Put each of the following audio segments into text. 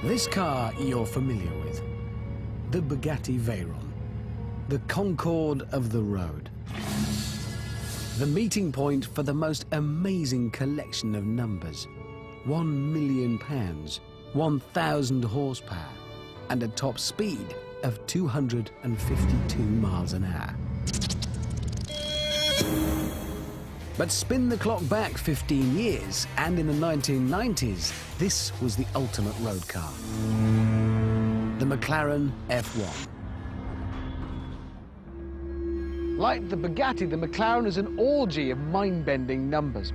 This car you're familiar with, the Bugatti Veyron, the Concorde of the road. The meeting point for the most amazing collection of numbers. £1 million, 1,000 horsepower, and a top speed of 252 miles an hour. But spin the clock back 15 years, and in the 1990s, this was the ultimate road car. The McLaren F1. Like the Bugatti, the McLaren is an orgy of mind-bending numbers.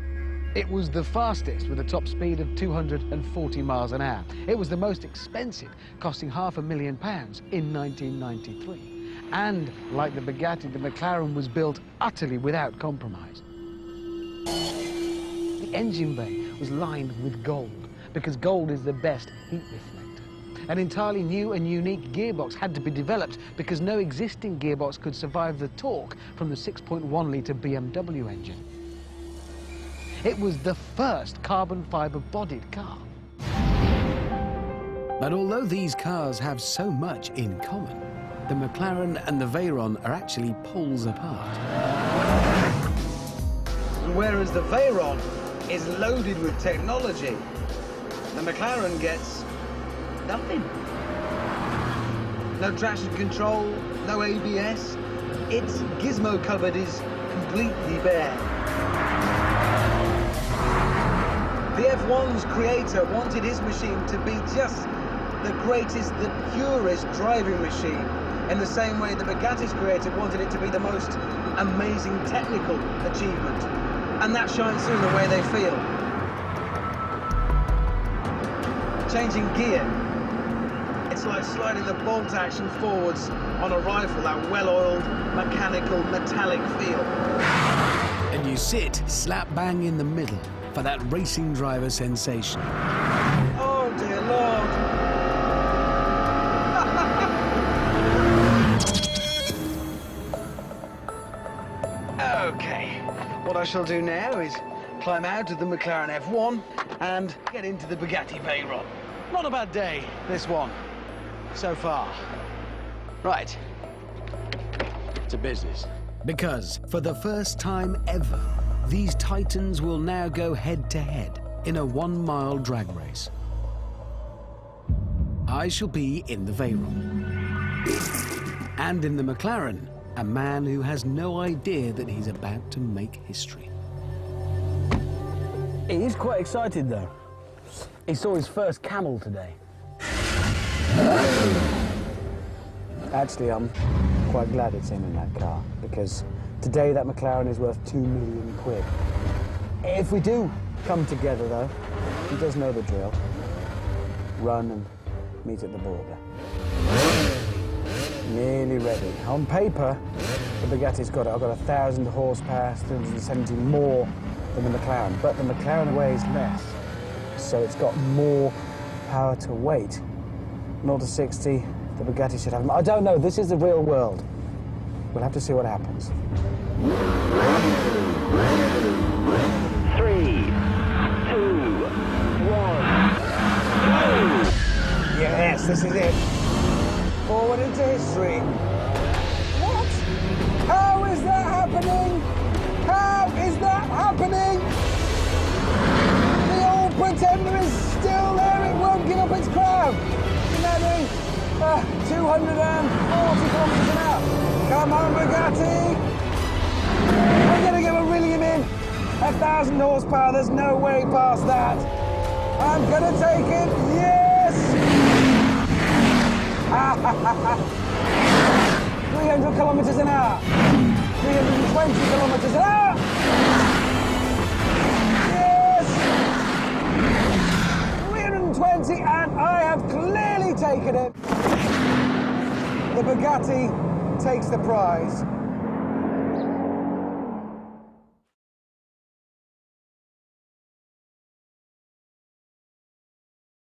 It was the fastest, with a top speed of 240 miles an hour. It was the most expensive, costing £500,000 in 1993. And like the Bugatti, the McLaren was built utterly without compromise. The engine bay was lined with gold, because gold is the best heat reflector. An entirely new and unique gearbox had to be developed because no existing gearbox could survive the torque from the 6.1-litre BMW engine. It was the first carbon fibre-bodied car. But although these cars have so much in common, the McLaren and the Veyron are actually poles apart. Whereas the Veyron is loaded with technology, the McLaren gets nothing. No traction control, no ABS. Its gizmo cupboard is completely bare. The F1's creator wanted his machine to be just the greatest, the purest driving machine, in the same way the Bugatti's creator wanted it to be the most amazing technical achievement. And that shines through the way they feel. Changing gear, it's like sliding the bolt action forwards on a rifle, that well-oiled, mechanical, metallic feel. And you sit slap bang in the middle for that racing driver sensation. Oh dear Lord. Okay, what I shall do now is climb out of the McLaren F1 and get into the Bugatti Veyron. Not a bad day, this one, so far. Right, to business. Because for the first time ever, these titans will now go head-to-head in a 1-mile drag race. I shall be in the Veyron. And in the McLaren, a man who has no idea that he's about to make history. He's quite excited, though. He saw his first camel today. Actually, I'm quite glad it's him in that car, because today that McLaren is worth £2 million. If we do come together, though, he does know the drill. Run and meet at the border. Nearly ready. On paper, the Bugatti's got it. I've got 1,000 horsepower, 370 more than the McLaren, but the McLaren weighs less, so it's got more power to weight. 0 to 60, the Bugatti should have them. I don't know, this is the real world. We'll have to see what happens. 3, 2, 1, go! Yes, this is it. Forward into history. What? How is that happening? How is that happening? The old pretender is still there. It won't give up its crown. You know, doing 240 kilometers an hour. Come on, Bugatti. We're going to give a William in. 1,000 horsepower. There's no way past that. I'm going to take it. Yes! 300 kilometers an hour. 320 kilometers an hour. Yes! 320, and I have clearly taken it. The Bugatti takes the prize.